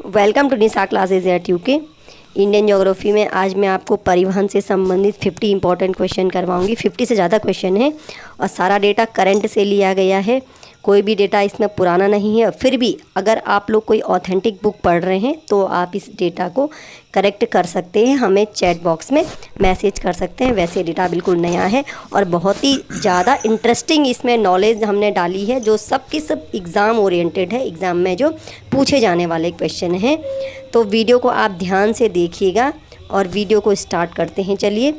Welcome to Nisha classes at UK. Indian geography में आज मैं आपको परिवहन से संबंधित 50 इंपॉर्टेंट क्वेश्चन करवाऊंगी। 50 से ज़्यादा क्वेश्चन है और सारा डेटा करंट से लिया गया है। कोई भी डेटा इसमें पुराना नहीं है। फिर भी अगर आप लोग कोई ऑथेंटिक बुक पढ़ रहे हैं तो आप इस डेटा को करेक्ट कर सकते हैं, हमें चैट बॉक्स में मैसेज कर सकते हैं। वैसे डेटा बिल्कुल नया है और बहुत ही ज़्यादा इंटरेस्टिंग इसमें नॉलेज हमने डाली है जो सब की सब एग्ज़ाम ओरिएंटेड है, एग्ज़ाम में जो पूछे जाने वाले क्वेश्चन हैं। तो वीडियो को आप ध्यान से देखिएगा और वीडियो को स्टार्ट करते हैं। चलिए,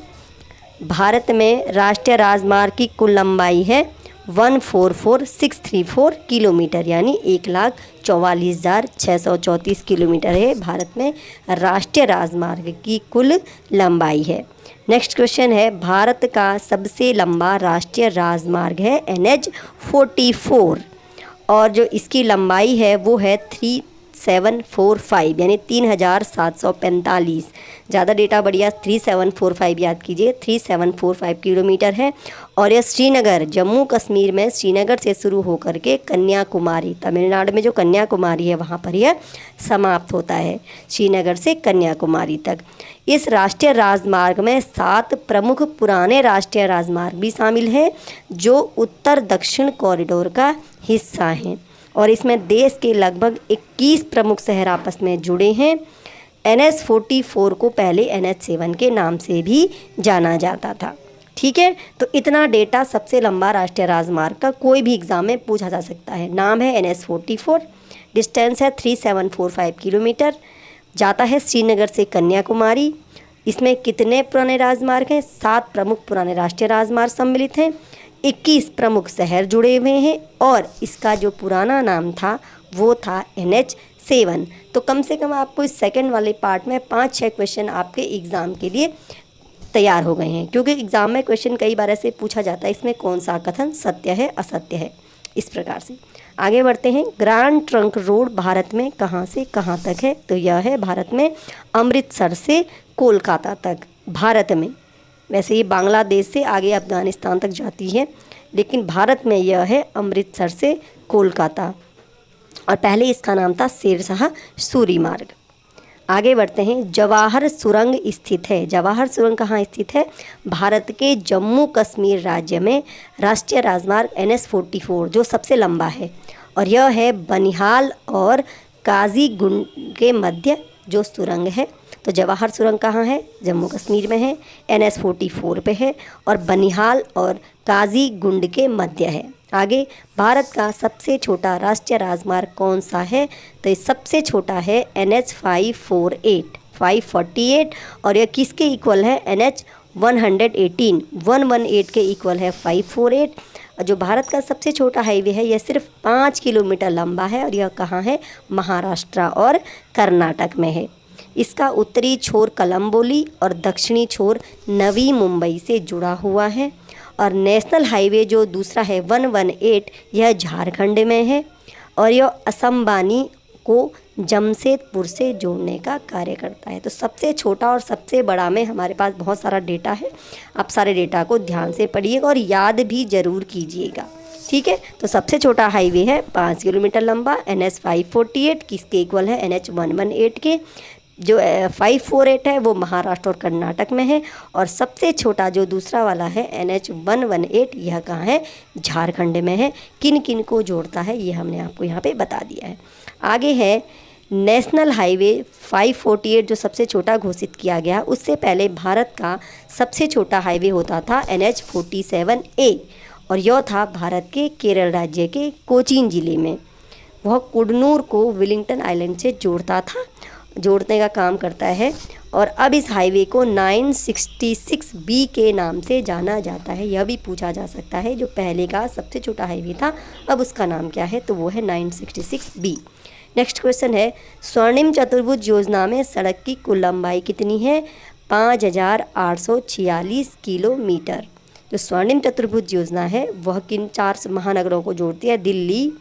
भारत में राष्ट्रीय राजमार्ग की कुल लंबाई है 144,634 किलोमीटर, यानी 1,44,634 किलोमीटर है भारत में राष्ट्रीय राजमार्ग की कुल लंबाई है। नेक्स्ट क्वेश्चन है, भारत का सबसे लंबा राष्ट्रीय राजमार्ग है NH-44 और जो इसकी लंबाई है वो है 3745 यानी 3745। ज़्यादा डेटा बढ़िया 3745 याद कीजिए, 3745 किलोमीटर है। और यह श्रीनगर, जम्मू कश्मीर में श्रीनगर से शुरू होकर के कन्याकुमारी, तमिलनाडु में जो कन्याकुमारी है वहाँ पर यह समाप्त होता है, श्रीनगर से कन्याकुमारी तक। इस राष्ट्रीय राजमार्ग में 7 प्रमुख पुराने राष्ट्रीय राजमार्ग भी शामिल हैं जो उत्तर दक्षिण कॉरिडोर का हिस्सा हैं और इसमें देश के लगभग 21 प्रमुख शहर आपस में जुड़े हैं। NH-44 को पहले NH-7 के नाम से भी जाना जाता था। ठीक है, तो इतना डेटा सबसे लंबा राष्ट्रीय राजमार्ग का कोई भी एग्ज़ाम में पूछा जा सकता है। नाम है NH-44, डिस्टेंस है 3745 किलोमीटर, जाता है श्रीनगर से कन्याकुमारी। इसमें कितने पुराने राजमार्ग हैं? 7 प्रमुख पुराने राष्ट्रीय राजमार्ग सम्मिलित हैं, 21 प्रमुख शहर जुड़े हुए हैं और इसका जो पुराना नाम था वो था NH-7। तो कम से कम आपको इस सेकंड वाले पार्ट में 5-6 क्वेश्चन आपके एग्ज़ाम के लिए तैयार हो गए हैं, क्योंकि एग्ज़ाम में क्वेश्चन कई बार ऐसे पूछा जाता है इसमें कौन सा कथन सत्य है असत्य है। इस प्रकार से आगे बढ़ते हैं। ग्रैंड ट्रंक रोड भारत में कहाँ से कहाँ तक है? तो यह है भारत में अमृतसर से कोलकाता तक। भारत में, वैसे ये बांग्लादेश से आगे अफ़गानिस्तान तक जाती है, लेकिन भारत में यह है अमृतसर से कोलकाता और पहले इसका नाम था शेरशाह सूरी मार्ग। आगे बढ़ते हैं। जवाहर सुरंग स्थित है। जवाहर सुरंग कहाँ स्थित है? भारत के जम्मू कश्मीर राज्य में राष्ट्रीय राजमार्ग NH-44 जो सबसे लंबा है और यह है बनिहाल और काजीगुंड के मध्य जो सुरंग है। तो जवाहर सुरंग कहाँ है? जम्मू कश्मीर में है, NH-44 पे है और बनिहाल और काजीगुंड के मध्य है। आगे, भारत का सबसे छोटा राष्ट्रीय राजमार्ग कौन सा है? तो ये सबसे छोटा है NH-548 और यह किसके इक्वल है? NH-118 के इक्वल है 548। और जो भारत का सबसे छोटा हाईवे है यह सिर्फ 5 किलोमीटर लंबा है और यह कहाँ है? महाराष्ट्र और कर्नाटक में है। इसका उत्तरी छोर कलम्बोली और दक्षिणी छोर नवी मुंबई से जुड़ा हुआ है। और नेशनल हाईवे जो दूसरा है 118, यह झारखंड में है और यह असमबानी को जमशेदपुर से जोड़ने का कार्य करता है। तो सबसे छोटा और सबसे बड़ा में हमारे पास बहुत सारा डेटा है। आप सारे डेटा को ध्यान से पढ़िएगा और याद भी ज़रूर कीजिएगा। ठीक है, तो सबसे छोटा हाईवे है 5 किलोमीटर लंबा NH-548, किसके इक्वल है? NH-118 के। जो 548 है वो महाराष्ट्र और कर्नाटक में है और सबसे छोटा जो दूसरा वाला है NH-118, यह कहाँ है? झारखंड में है। किन किन को जोड़ता है ये हमने आपको यहाँ पे बता दिया है। आगे है नेशनल हाईवे 548 जो सबसे छोटा घोषित किया गया, उससे पहले भारत का सबसे छोटा हाईवे होता था NH-47A और यह था भारत के केरल राज्य के कोचीन ज़िले में। वह कुडनूर को विलिंगटन आइलैंड से जोड़ने का काम करता है और अब इस हाईवे को 966B के नाम से जाना जाता है। यह भी पूछा जा सकता है जो पहले का सबसे छोटा हाईवे था अब उसका नाम क्या है? तो वो है 966B। नेक्स्ट क्वेश्चन है, स्वर्णिम चतुर्भुज योजना में सड़क की कुल लंबाई कितनी है? 5846 किलोमीटर। जो स्वर्णिम चतुर्भुज योजना है वह किन 4 महानगरों को जोड़ती है? दिल्ली,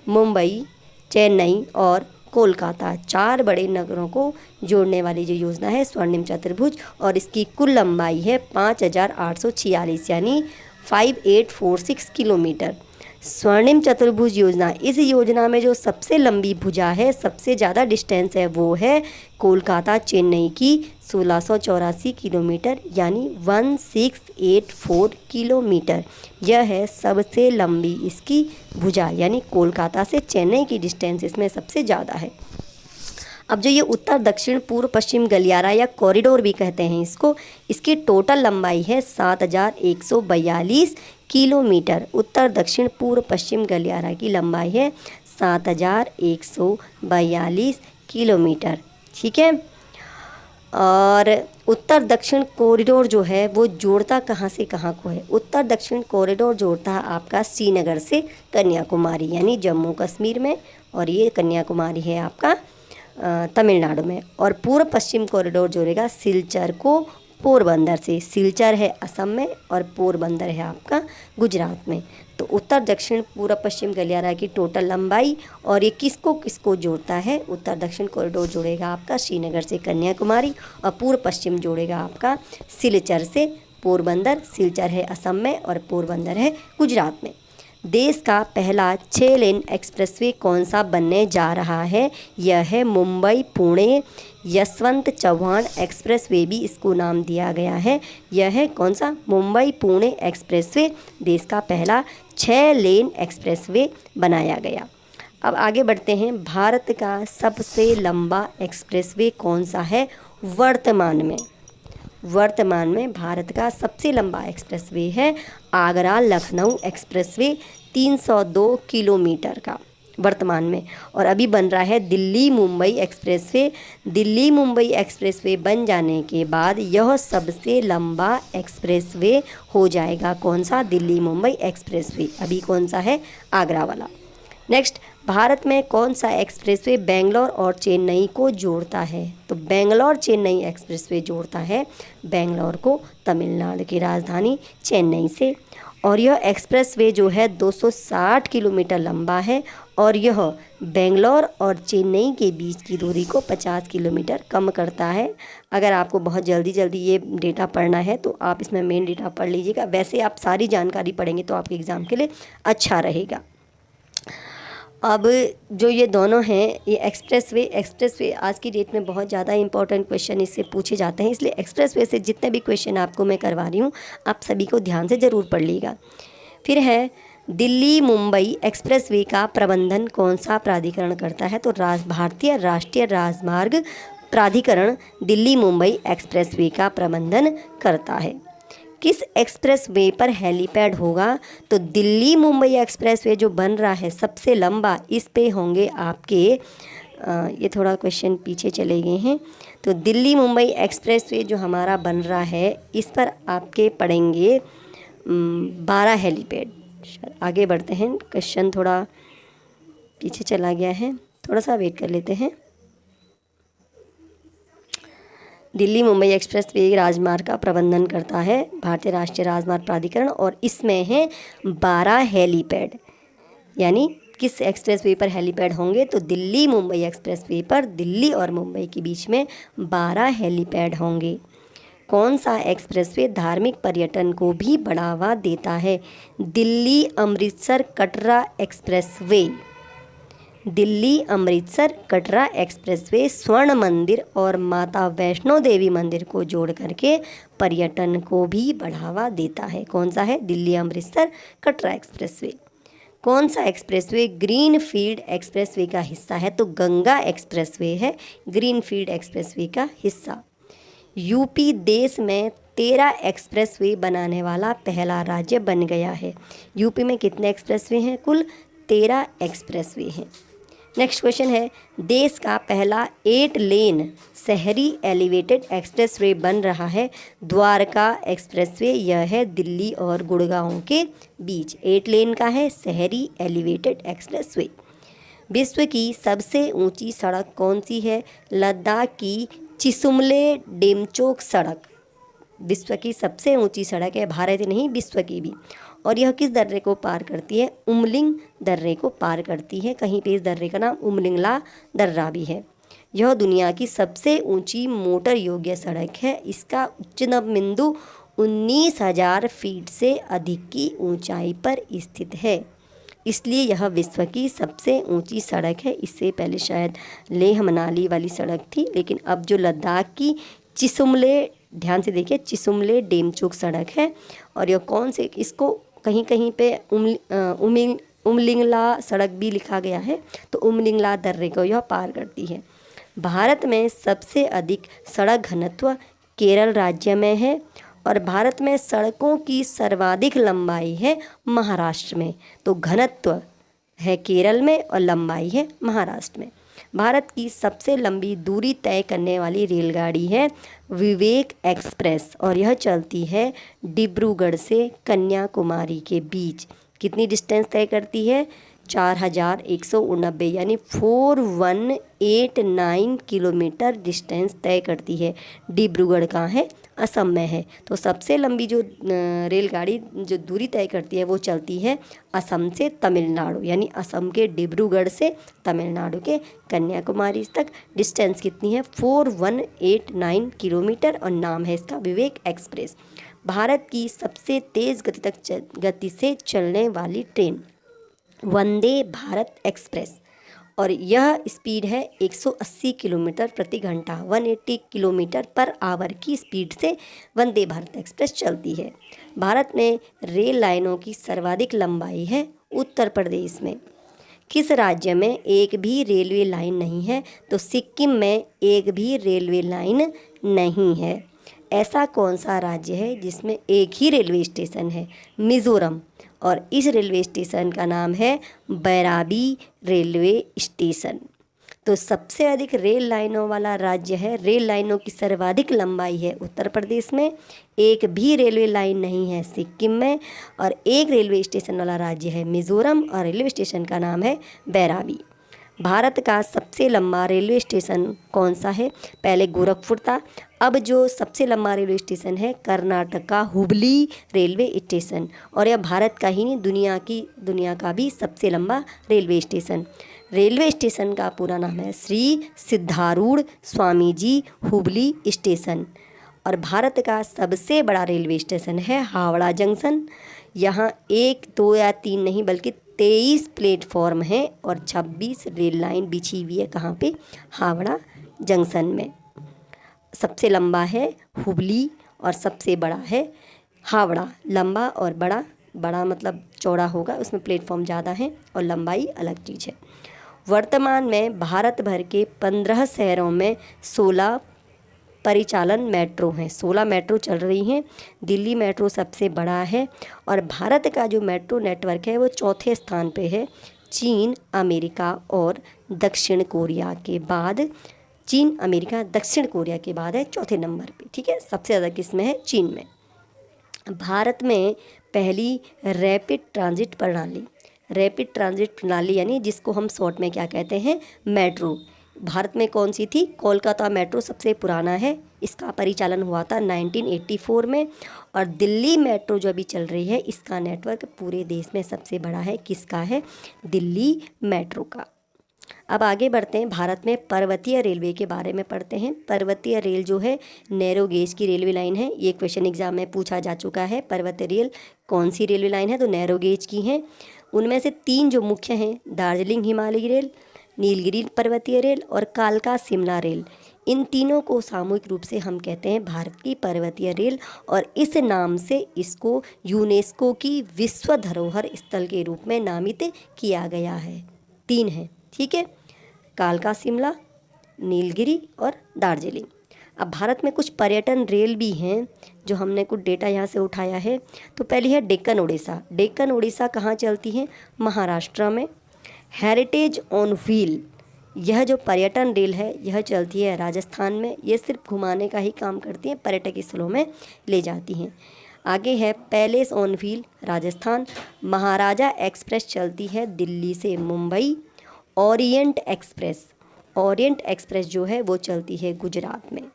मुंबई, चेन्नई और कोलकाता। 4 बड़े नगरों को जोड़ने वाली जो योजना है स्वर्णिम चतुर्भुज और इसकी कुल लंबाई है 5846 यानी 5846 किलोमीटर। स्वर्णिम चतुर्भुज योजना, इस योजना में जो सबसे लंबी भुजा है, सबसे ज़्यादा डिस्टेंस है, वो है कोलकाता चेन्नई की 1684 किलोमीटर, यानी 1684 किलोमीटर। यह है सबसे लंबी इसकी भुजा, यानी कोलकाता से चेन्नई की डिस्टेंस इसमें सबसे ज़्यादा है। अब जो ये उत्तर दक्षिण पूर्व पश्चिम गलियारा या कॉरिडोर भी कहते हैं इसको, इसकी टोटल लंबाई है 7142 किलोमीटर। उत्तर दक्षिण पूर्व पश्चिम गलियारा की लंबाई है 7142 किलोमीटर। ठीक है। और उत्तर दक्षिण कॉरिडोर जो है वो जोड़ता कहाँ से कहाँ को है? उत्तर दक्षिण कॉरिडोर जोड़ता है आपका श्रीनगर से कन्याकुमारी, यानी जम्मू कश्मीर में, और ये कन्याकुमारी है आपका तमिलनाडु में। और पूर्व पश्चिम कॉरिडोर जोड़ेगा सिलचर को पोरबंदर से। सिलचर है असम में और पोरबंदर है आपका गुजरात में। तो उत्तर दक्षिण पूर्व पश्चिम गलियारा की टोटल लंबाई, और ये किसको किसको जोड़ता है? उत्तर दक्षिण कॉरिडोर जोड़ेगा आपका श्रीनगर से कन्याकुमारी, और पूर्व पश्चिम जोड़ेगा आपका सिलचर से पोरबंदर। सिलचर है असम में और पोरबंदर है गुजरात में। देश का पहला 6 लेन एक्सप्रेसवे कौन सा बनने जा रहा है? यह है मुंबई पुणे यशवंत चौहान एक्सप्रेसवे भी इसको नाम दिया गया है। यह है कौन सा? मुंबई पुणे एक्सप्रेसवे देश का पहला 6 लेन एक्सप्रेसवे बनाया गया। अब आगे बढ़ते हैं। भारत का सबसे लंबा एक्सप्रेसवे कौन सा है वर्तमान में भारत का सबसे लंबा एक्सप्रेसवे है आगरा लखनऊ एक्सप्रेसवे 302 किलोमीटर का वर्तमान में। और अभी बन रहा है दिल्ली मुंबई एक्सप्रेसवे। दिल्ली मुंबई एक्सप्रेसवे बन जाने के बाद यह सबसे लंबा एक्सप्रेसवे हो जाएगा। कौन सा? दिल्ली मुंबई एक्सप्रेसवे। अभी कौन सा है? आगरा वाला। नेक्स्ट, भारत में कौन सा एक्सप्रेसवे बेंगलोर और चेन्नई को जोड़ता है? तो बेंगलोर चेन्नई एक्सप्रेसवे जोड़ता है बेंगलोर को तमिलनाडु की राजधानी चेन्नई से। और यह एक्सप्रेसवे जो है 260 किलोमीटर लंबा है, और यह बेंगलोर और चेन्नई के बीच की दूरी को 50 किलोमीटर कम करता है। अगर आपको बहुत जल्दी ये डेटा पढ़ना है तो आप इसमें मेन डेटा पढ़ लीजिएगा। वैसे आप सारी जानकारी पढ़ेंगे तो आपके एग्ज़ाम के लिए अच्छा रहेगा। अब जो ये दोनों हैं, ये एक्सप्रेसवे आज की डेट में बहुत ज़्यादा इंपॉर्टेंट क्वेश्चन इससे पूछे जाते हैं, इसलिए एक्सप्रेसवे से जितने भी क्वेश्चन आपको मैं करवा रही हूँ आप सभी को ध्यान से ज़रूर पढ़ लीजिएगा। फिर है दिल्ली मुंबई एक्सप्रेसवे का प्रबंधन कौन सा प्राधिकरण करता है? तो भारतीय राष्ट्रीय राजमार्ग प्राधिकरण दिल्ली मुंबई एक्सप्रेसवे का प्रबंधन करता है। किस एक्सप्रेसवे पर हेलीपैड होगा? तो दिल्ली मुंबई एक्सप्रेसवे जो बन रहा है सबसे लंबा, इस पे होंगे आपके ये थोड़ा क्वेश्चन पीछे चले गए हैं। तो दिल्ली मुंबई एक्सप्रेसवे जो हमारा बन रहा है इस पर आपके पड़ेंगे 12 हेलीपैड। आगे बढ़ते हैं, क्वेश्चन थोड़ा पीछे चला गया है, थोड़ा सा वेट कर लेते हैं। दिल्ली मुंबई एक्सप्रेसवे राजमार्ग का प्रबंधन करता है भारतीय राष्ट्रीय राजमार्ग प्राधिकरण, और इसमें है 12 हेलीपैड। यानी किस एक्सप्रेसवे पर हेलीपैड होंगे? तो दिल्ली मुंबई एक्सप्रेसवे पर दिल्ली और मुंबई के बीच में 12 हेलीपैड होंगे। कौन सा एक्सप्रेसवे धार्मिक पर्यटन को भी बढ़ावा देता है? दिल्ली अमृतसर कटरा एक्सप्रेसवे। दिल्ली अमृतसर कटरा एक्सप्रेसवे स्वर्ण मंदिर और माता वैष्णो देवी मंदिर को जोड़ करके पर्यटन को भी बढ़ावा देता है। कौन सा है? दिल्ली अमृतसर कटरा एक्सप्रेसवे। कौन सा एक्सप्रेसवे ग्रीन फील्ड एक्सप्रेसवे का हिस्सा है? तो गंगा एक्सप्रेसवे है ग्रीन फील्ड एक्सप्रेसवे का हिस्सा। यूपी देश में 13 एक्सप्रेसवे बनाने वाला पहला राज्य बन गया है। यूपी में कितने एक्सप्रेसवे हैं? कुल 13 एक्सप्रेसवे हैं। नेक्स्ट क्वेश्चन है, देश का पहला 8 लेन शहरी एलिवेटेड एक्सप्रेसवे बन रहा है द्वारका एक्सप्रेसवे। यह है दिल्ली और गुड़गांव के बीच 8 लेन का है शहरी एलिवेटेड एक्सप्रेसवे। विश्व की सबसे ऊंची सड़क कौन सी है? लद्दाख की चिसुमले डेमचोक सड़क विश्व की सबसे ऊंची सड़क है, भारत नहीं विश्व की भी। और यह किस दर्रे को पार करती है? उमलिंग दर्रे को पार करती है। कहीं पे इस दर्रे का नाम उमलिंगला दर्रा भी है। यह दुनिया की सबसे ऊंची मोटर योग्य सड़क है। इसका उच्चतम बिंदु 19,000 फीट से अधिक की ऊंचाई पर स्थित है। इसलिए यह विश्व की सबसे ऊंची सड़क है। इससे पहले शायद लेह मनाली वाली सड़क थी, लेकिन अब जो लद्दाख की चिसुमले, ध्यान से देखिए, चिसुमले डेमचोक सड़क है। और यह कौन से, इसको कहीं कहीं पे उमलिंगला सड़क भी लिखा गया है, तो उमलिंगला दर्रे को यह पार करती है। भारत में सबसे अधिक सड़क घनत्व केरल राज्य में है, और भारत में सड़कों की सर्वाधिक लंबाई है महाराष्ट्र में। तो घनत्व है केरल में और लंबाई है महाराष्ट्र में। भारत की सबसे लंबी दूरी तय करने वाली रेलगाड़ी है विवेक एक्सप्रेस, और यह चलती है डिब्रूगढ़ से कन्याकुमारी के बीच। कितनी डिस्टेंस तय करती है? 4189 यानी 4189 किलोमीटर डिस्टेंस तय करती है। डिब्रूगढ़ कहाँ है? असम में है। तो सबसे लंबी जो रेलगाड़ी जो दूरी तय करती है वो चलती है असम से तमिलनाडु, यानी असम के डिब्रूगढ़ से तमिलनाडु के कन्याकुमारी तक। डिस्टेंस कितनी है? 4189 किलोमीटर, और नाम है इसका विवेक एक्सप्रेस। भारत की सबसे तेज़ गति से चलने वाली ट्रेन वंदे भारत एक्सप्रेस, और यह स्पीड है 180 किलोमीटर प्रति घंटा, 180 किलोमीटर पर आवर की स्पीड से वंदे भारत एक्सप्रेस चलती है। भारत में रेल लाइनों की सर्वाधिक लंबाई है उत्तर प्रदेश में। किस राज्य में एक भी रेलवे लाइन नहीं है? तो सिक्किम में एक भी रेलवे लाइन नहीं है। ऐसा कौन सा राज्य है जिसमें एक ही रेलवे स्टेशन है? मिज़ोरम, और इस रेलवे स्टेशन का नाम है बैराबी रेलवे स्टेशन। तो सबसे अधिक रेल लाइनों वाला राज्य है, रेल लाइनों की सर्वाधिक लंबाई है उत्तर प्रदेश में, एक भी रेलवे लाइन नहीं है सिक्किम में, और एक रेलवे स्टेशन वाला राज्य है मिज़ोरम, और रेलवे स्टेशन का नाम है बैराबी। भारत का सबसे लंबा रेलवे स्टेशन कौन सा है? पहले गोरखपुर था, अब जो सबसे लंबा रेलवे स्टेशन है कर्नाटक का हुबली रेलवे स्टेशन, और यह भारत का ही नहीं दुनिया का भी सबसे लंबा रेलवे स्टेशन। रेलवे स्टेशन का पूरा नाम है श्री सिद्धारूढ़ स्वामीजी हुबली स्टेशन। और भारत का सबसे बड़ा रेलवे स्टेशन है हावड़ा जंक्शन। यहाँ 1, 2 या 3 नहीं बल्कि 23 प्लेटफॉर्म हैं और 26 रेल लाइन बिछी हुई है। कहाँ पे? हावड़ा जंक्शन में। सबसे लंबा है हुबली और सबसे बड़ा है हावड़ा। लंबा और बड़ा मतलब चौड़ा होगा, उसमें प्लेटफॉर्म ज़्यादा हैं, और लंबाई अलग चीज़ है। वर्तमान में भारत भर के 15 शहरों में 16 परिचालन मेट्रो हैं, 16 मेट्रो चल रही हैं। दिल्ली मेट्रो सबसे बड़ा है, और भारत का जो मेट्रो नेटवर्क है वो चौथे स्थान पे है। चीन, अमेरिका और दक्षिण कोरिया के बाद, चीन, अमेरिका, दक्षिण कोरिया के बाद है चौथे नंबर पे। ठीक है, सबसे ज़्यादा किस में है? चीन में। भारत में पहली रैपिड ट्रांजिट प्रणाली यानी जिसको हम शॉर्ट में क्या कहते हैं? मेट्रो। भारत में कौन सी थी? कोलकाता मेट्रो सबसे पुराना है, इसका परिचालन हुआ था 1984 में। और दिल्ली मेट्रो जो अभी चल रही है, इसका नेटवर्क पूरे देश में सबसे बड़ा है। किसका है? दिल्ली मेट्रो का। अब आगे बढ़ते हैं, भारत में पर्वतीय रेलवे के बारे में पढ़ते हैं। पर्वतीय रेल जो है नैरो गेज की रेलवे लाइन है, ये क्वेश्चन एग्जाम में पूछा जा चुका है। पर्वतीय रेल कौन सी रेलवे लाइन है? तो नैरो गेज की हैं। उनमें से 3 जो मुख्य हैं, दार्जिलिंग हिमालयी रेल, नीलगिरी पर्वतीय रेल और कालका शिमला रेल। इन तीनों को सामूहिक रूप से हम कहते हैं भारत की पर्वतीय रेल, और इस नाम से इसको यूनेस्को की विश्व धरोहर स्थल के रूप में नामित किया गया है। 3 हैं, ठीक है, कालका शिमला, नीलगिरी और दार्जिलिंग। अब भारत में कुछ पर्यटन रेल भी हैं जो हमने कुछ डेटा यहाँ से उठाया है। तो पहली है डेक्कन ओडिशा। डेक्कन ओडिशा कहाँ चलती है? महाराष्ट्र में। हेरिटेज ऑन व्हील, यह जो पर्यटन रेल है यह चलती है राजस्थान में। ये सिर्फ घुमाने का ही काम करती हैं, पर्यटक स्थलों में ले जाती हैं। आगे है palace on wheel, Rajasthan. Maharaja express चलती है दिल्ली से मुंबई। ओरिएंट एक्सप्रेस जो है वो चलती है गुजरात में।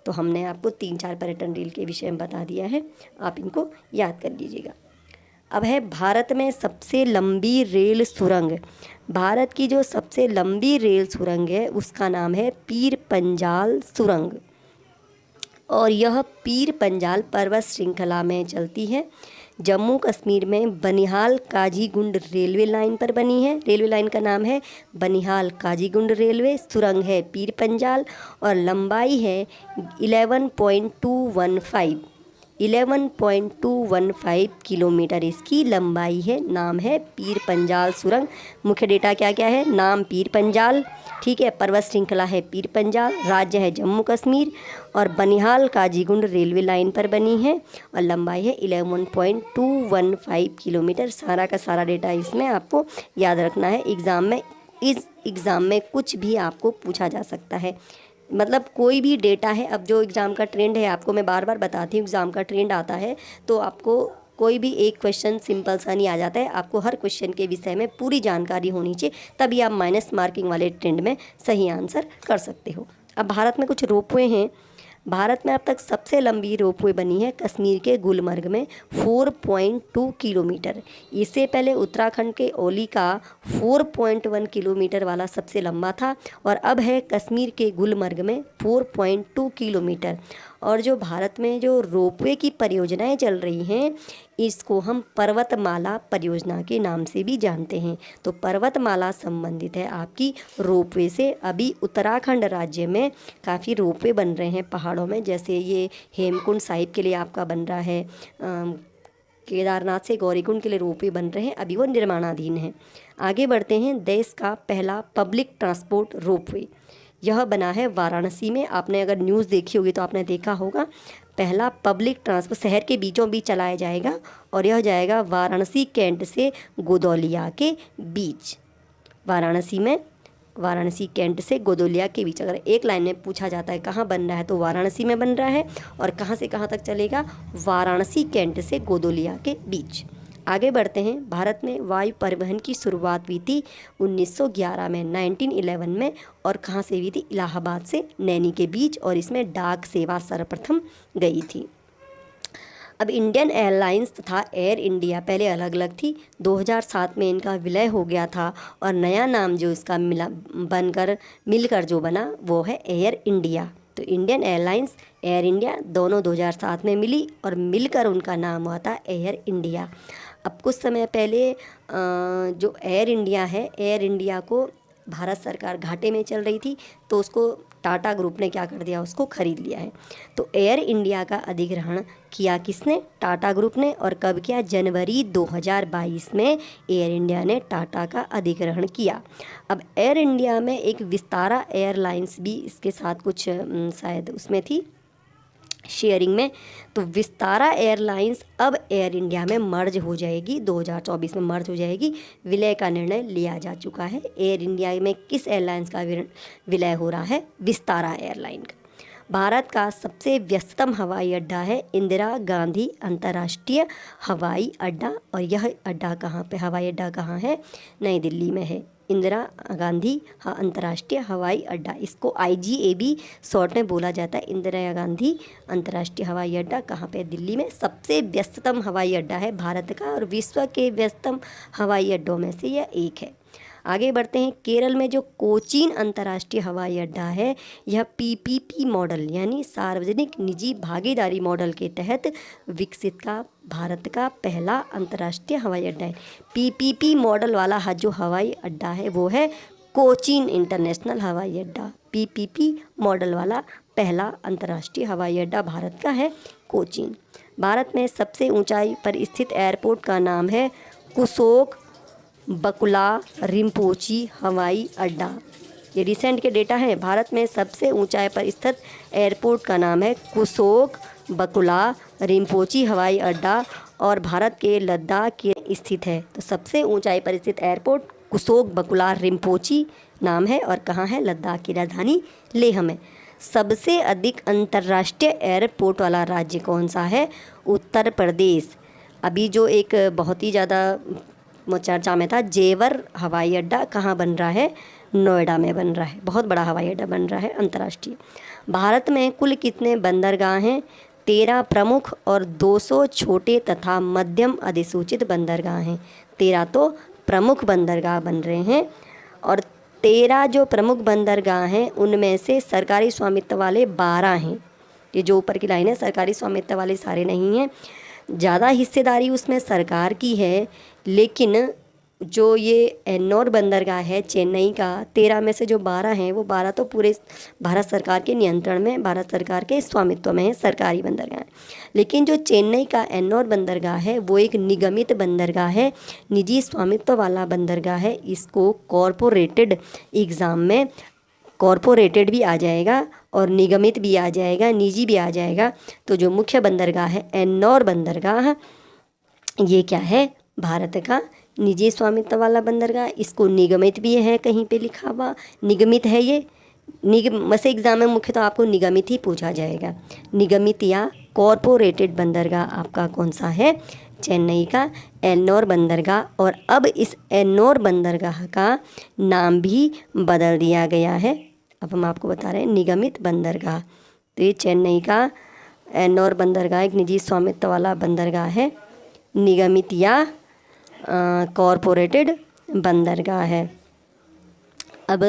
तो हमने आपको 3-4 पर्यटन रेल के विषय में बता दिया है, आप इनको याद कर लीजिएगा। अब है भारत में सबसे लंबी रेल सुरंग। भारत की जो सबसे लंबी रेल सुरंग है उसका नाम है पीर पंजाल सुरंग, और यह पीर पंजाल पर्वत श्रृंखला में चलती है। जम्मू कश्मीर में बनिहाल काजीगुंड रेलवे लाइन पर बनी है। रेलवे लाइन का नाम है बनिहाल काजीगुंड रेलवे। सुरंग है पीर पंजाल और लंबाई है 11.215 किलोमीटर इसकी लंबाई है। नाम है पीर पंजाल सुरंग। मुख्य डेटा क्या क्या है? नाम पीर पंजाल, ठीक है, पर्वत श्रृंखला है पीर पंजाल, राज्य है जम्मू कश्मीर और बनिहाल काजीगुंड रेलवे लाइन पर बनी है और लंबाई है 11.215 किलोमीटर। सारा का सारा डेटा इसमें आपको याद रखना है। इस एग्ज़ाम में कुछ भी आपको पूछा जा सकता है, मतलब कोई भी डेटा है। अब जो एग्ज़ाम का ट्रेंड है, आपको मैं बार बार बताती हूँ, एग्ज़ाम का ट्रेंड आता है तो आपको कोई भी एक क्वेश्चन सिंपल सा नहीं आ जाता है। आपको हर क्वेश्चन के विषय में पूरी जानकारी होनी चाहिए, तभी आप माइनस मार्किंग वाले ट्रेंड में सही आंसर कर सकते हो। अब भारत में कुछ रोपवे हैं। भारत में अब तक सबसे लंबी रोपवे बनी है कश्मीर के गुलमर्ग में 4.2 किलोमीटर। इससे पहले उत्तराखंड के औली का 4.1 किलोमीटर वाला सबसे लंबा था और अब है कश्मीर के गुलमर्ग में 4.2 किलोमीटर। और जो भारत में जो रोपवे की परियोजनाएं चल रही हैं, इसको हम पर्वतमाला परियोजना के नाम से भी जानते हैं। तो पर्वतमाला संबंधित है आपकी रोपवे से। अभी उत्तराखंड राज्य में काफ़ी रोपवे बन रहे हैं पहाड़ों में, जैसे ये हेमकुंड साहिब के लिए आपका बन रहा है, केदारनाथ से गौरीकुंड के लिए रोपवे बन रहे हैं, अभी वो निर्माणाधीन है। आगे बढ़ते हैं। देश का पहला पब्लिक ट्रांसपोर्ट रोपवे यह बना है वाराणसी में। आपने अगर न्यूज़ देखी होगी तो आपने देखा होगा, पहला पब्लिक ट्रांसपोर्ट शहर के बीचों बीच चलाया जाएगा और यह जाएगा वाराणसी कैंट से गोदौलिया के बीच। वाराणसी कैंट से गोदौलिया के बीच अगर एक लाइन में पूछा जाता है कहाँ बन रहा है तो वाराणसी में बन रहा है, और कहाँ से कहाँ तक चलेगा? वाराणसी कैंट से गोदौलिया के बीच। आगे बढ़ते हैं। भारत में वायु परिवहन की शुरुआत हुई थी 1911 में, 1911 में, और कहाँ से हुई थी? इलाहाबाद से नैनी के बीच, और इसमें डाक सेवा सर्वप्रथम गई थी। अब इंडियन एयरलाइंस तथा एयर इंडिया पहले अलग अलग थी। 2007 में इनका विलय हो गया था और नया नाम जो इसका मिलकर जो बना वो है एयर इंडिया। तो इंडियन एयरलाइंस, एयर इंडिया दोनों 2007 में मिली और मिलकर उनका नाम हुआ था एयर इंडिया। अब कुछ समय पहले जो एयर इंडिया है, एयर इंडिया को भारत सरकार घाटे में चल रही थी तो उसको टाटा ग्रुप ने क्या कर दिया? उसको खरीद लिया है। तो एयर इंडिया का अधिग्रहण किया किसने? टाटा ग्रुप ने। और कब किया? जनवरी 2022 में एयर इंडिया ने टाटा का अधिग्रहण किया। अब एयर इंडिया में एक विस्तारा एयरलाइंस भी इसके साथ कुछ शायद उसमें थी शेयरिंग में। तो विस्तारा एयरलाइंस अब एयर इंडिया में मर्ज हो जाएगी, 2024 में मर्ज हो जाएगी। विलय का निर्णय लिया जा चुका है। एयर इंडिया में किस एयरलाइंस का विलय हो रहा है? विस्तारा एयरलाइन का। भारत का सबसे व्यस्ततम हवाई अड्डा है इंदिरा गांधी अंतर्राष्ट्रीय हवाई अड्डा, और यह अड्डा कहाँ पे, हवाई अड्डा कहाँ है? नई दिल्ली में है इंदिरा गांधी अंतर्राष्ट्रीय हवाई अड्डा। इसको IGAB शॉर्ट में बोला जाता है। इंदिरा गांधी अंतर्राष्ट्रीय हवाई अड्डा कहाँ पे? दिल्ली में। सबसे व्यस्ततम हवाई अड्डा है भारत का और विश्व के व्यस्ततम हवाई अड्डों में से यह एक है। आगे बढ़ते हैं। केरल में जो कोचीन अंतर्राष्ट्रीय हवाई अड्डा है, यह PPP मॉडल यानी सार्वजनिक निजी भागीदारी मॉडल के तहत विकसित का भारत का पहला अंतर्राष्ट्रीय हवाई अड्डा है। PPP मॉडल वाला जो हवाई अड्डा है वो है कोचीन इंटरनेशनल हवाई अड्डा। PPP मॉडल वाला पहला अंतर्राष्ट्रीय हवाई अड्डा भारत का है कोचीन। भारत में सबसे ऊंचाई पर स्थित एयरपोर्ट का नाम है कुसोक बकुला रिम्पोची हवाई अड्डा। ये रिसेंट के डेटा हैं। भारत में सबसे ऊंचाई पर स्थित एयरपोर्ट का नाम है कुसोक बकुला रिम्पोची हवाई अड्डा और भारत के लद्दाख के स्थित है। तो सबसे ऊंचाई पर स्थित एयरपोर्ट कुसोक बकुला रिम्पोची नाम है और कहाँ है? लद्दाख की राजधानी लेह में। सबसे अधिक अंतर्राष्ट्रीय एयरपोर्ट वाला राज्य कौन सा है? उत्तर प्रदेश। अभी जो एक बहुत ही ज़्यादा चर्चा में था जेवर हवाई अड्डा कहाँ बन रहा है? नोएडा में बन रहा है। बहुत बड़ा हवाई अड्डा बन रहा है अंतर्राष्ट्रीय। भारत में कुल कितने बंदरगाह हैं? 13 प्रमुख और 200 छोटे तथा मध्यम अधिसूचित बंदरगाह हैं। 13 तो प्रमुख बंदरगाह बन रहे हैं और 13 जो प्रमुख बंदरगाह हैं उनमें से सरकारी स्वामित्व वाले 12 हैं। ये जो ऊपर की लाइन है सरकारी स्वामित्व वाले सारे नहीं हैं। ज़्यादा हिस्सेदारी उसमें सरकार की है, लेकिन जो ये एन्नोर बंदरगाह है चेन्नई का, 13 में से जो 12 हैं वो 12 तो पूरे भारत सरकार के नियंत्रण में, भारत सरकार के स्वामित्व में है, सरकारी बंदरगाह है। लेकिन जो चेन्नई का एन्नोर बंदरगाह है वो एक निगमित बंदरगाह है, निजी स्वामित्व वाला बंदरगाह है। इसको कॉरपोरेटेड एग्ज़ाम में कॉरपोरेटेड भी आ जाएगा और निगमित भी आ जाएगा, निजी भी आ जाएगा। तो जो मुख्य बंदरगाह है एन्नोर बंदरगाह, ये क्या है, भारत का निजी स्वामित्व वाला बंदरगाह। इसको निगमित भी है, कहीं पे लिखा हुआ निगमित है ये। वैसे एग्जाम में मुख्य तो आपको निगमित ही पूछा जाएगा। निगमित या कॉरपोरेटेड बंदरगाह आपका कौन सा है, चेन्नई का एन्नोर बंदरगाह। और अब इस एन्नोर बंदरगाह का नाम भी बदल दिया गया है। अब हम आपको बता रहे हैं निगमित बंदरगाह। तो ये चेन्नई का एन्नोर बंदरगाह एक निजी स्वामित्व वाला बंदरगाह है, निगमित या कॉरपोरेटेड बंदरगाह है। अब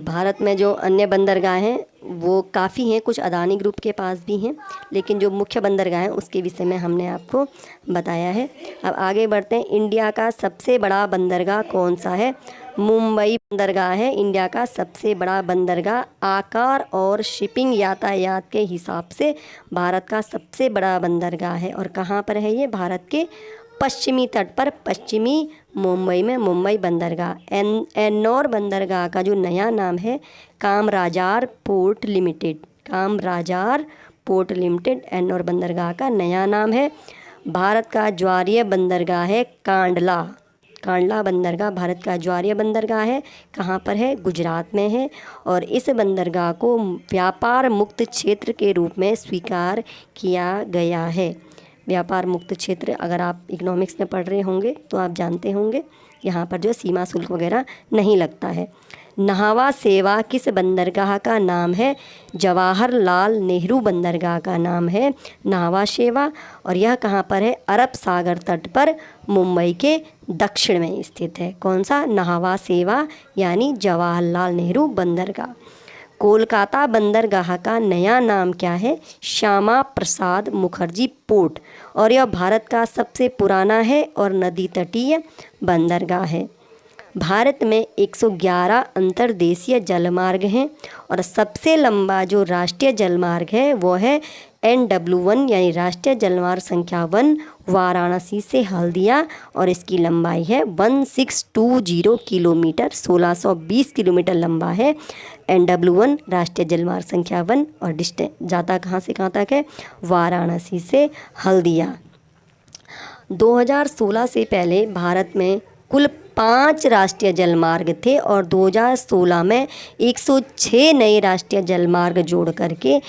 भारत में जो अन्य बंदरगाह हैं वो काफ़ी हैं, कुछ अदानी ग्रुप के पास भी हैं, लेकिन जो मुख्य बंदरगाह हैं उसके विषय में हमने आपको बताया है। अब आगे बढ़ते हैं। इंडिया का सबसे बड़ा बंदरगाह कौन सा है, मुंबई बंदरगाह है इंडिया का सबसे बड़ा बंदरगाह। आकार और शिपिंग यातायात के हिसाब से भारत का सबसे बड़ा बंदरगाह है। और कहाँ पर है ये, भारत के पश्चिमी तट पर, पश्चिमी मुंबई में मुंबई बंदरगाह। एन्नोर बंदरगाह का जो नया नाम है Kamarajar port limited, Kamarajar port limited Ennore बंदरगाह का नया नाम है। भारत का ज्वारीय बंदरगाह है कांडला, कांडला बंदरगाह भारत का ज्वारीय बंदरगाह है। कहाँ पर है, गुजरात में है। और इस बंदरगाह को व्यापार मुक्त क्षेत्र के रूप में स्वीकार किया गया है। व्यापार मुक्त क्षेत्र, अगर आप इकोनॉमिक्स में पढ़ रहे होंगे तो आप जानते होंगे, यहाँ पर जो सीमा शुल्क वगैरह नहीं लगता है। नहावा सेवा किस बंदरगाह का नाम है, जवाहरलाल नेहरू बंदरगाह का नाम है नहावा सेवा। और यह कहाँ पर है, अरब सागर तट पर मुंबई के दक्षिण में स्थित है। कौन सा, नहावा सेवा यानी जवाहरलाल नेहरू बंदरगाह। कोलकाता बंदरगाह का नया नाम क्या है, श्यामा प्रसाद मुखर्जी पोर्ट। और यह भारत का सबसे पुराना है और नदी तटीय बंदरगाह है। भारत में 111 अंतर्देशीय जलमार्ग हैं और सबसे लंबा जो राष्ट्रीय जलमार्ग है वो है NW1 यानी राष्ट्रीय जलमार्ग संख्या 1 वाराणसी से हल्दिया, और इसकी लंबाई है 1620 किलोमीटर, 1620 किलोमीटर लंबा है NW1 राष्ट्रीय जलमार्ग संख्या 1। और डिस्टेंस जाता कहाँ से कहाँ तक है, वाराणसी से हल्दिया। 2016 से पहले भारत में कुल 5 राष्ट्रीय जलमार्ग थे और 2016 में 106 नए राष्ट्रीय जलमार्ग जोड़ करके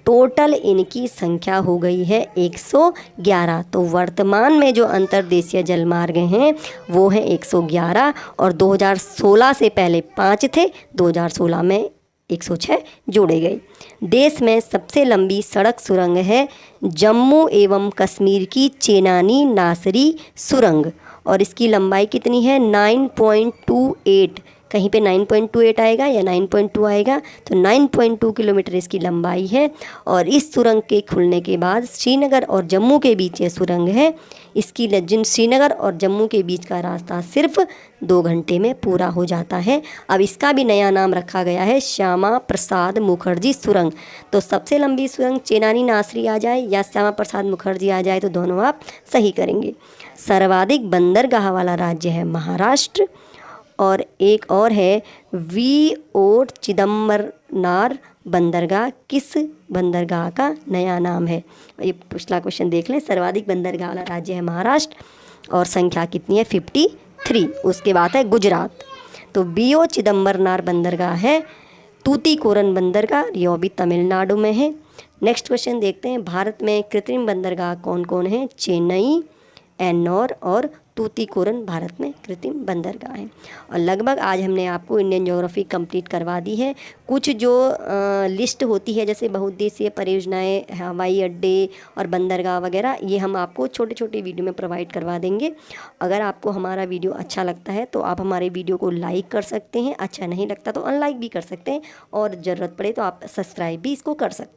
टोटल इनकी संख्या हो गई है 111। तो वर्तमान में जो अंतर्देशीय जलमार्ग हैं वो हैं 111 और 2016 से पहले 5 थे, 2016 में 106 जोड़े गए। देश में सबसे लंबी सड़क सुरंग है जम्मू एवं कश्मीर की चेनानी नासरी सुरंग, और इसकी लंबाई कितनी है, 9.28। कहीं पे 9.28 आएगा या 9.2 आएगा, तो 9.2 किलोमीटर इसकी लंबाई है। और इस सुरंग के खुलने के बाद श्रीनगर और जम्मू के बीच ये सुरंग है। इसकी जिन श्रीनगर और जम्मू के बीच का रास्ता सिर्फ 2 घंटे में पूरा हो जाता है। अब इसका भी नया नाम रखा गया है श्यामा प्रसाद मुखर्जी सुरंग। तो सबसे लंबी सुरंग चेनानी नासरी आ जाए या श्यामा प्रसाद मुखर्जी आ जाए तो दोनों आप सही करेंगे। सर्वाधिक बंदरगाह वाला राज्य है महाराष्ट्र। और एक और है V.O. चिदम्बरनार बंदरगाह किस बंदरगाह का नया नाम है। ये पिछला क्वेश्चन देख लें। सर्वाधिक बंदरगाह वाला राज्य है महाराष्ट्र और संख्या कितनी है, 53। उसके बाद है गुजरात। तो V.O. चिदम्बरनार बंदरगाह है तूतीकोरन बंदरगाह, यह भी तमिलनाडु में है। नेक्स्ट क्वेश्चन देखते हैं। भारत में कृत्रिम बंदरगाह कौन कौन है, चेन्नई, एन्नोर और तूतीकोरन भारत में कृत्रिम बंदरगाह हैं। और लगभग आज हमने आपको इंडियन ज्योग्राफी कंप्लीट करवा दी है। कुछ जो लिस्ट होती है जैसे बहुउद्देशीय परियोजनाएं, हवाई अड्डे और बंदरगाह वगैरह, ये हम आपको छोटे छोटे वीडियो में प्रोवाइड करवा देंगे। अगर आपको हमारा वीडियो अच्छा लगता है तो आप हमारे वीडियो को लाइक कर सकते हैं, अच्छा नहीं लगता तो अनलाइक भी कर सकते हैं, और ज़रूरत पड़े तो आप सब्सक्राइब भी इसको कर सकते हैं।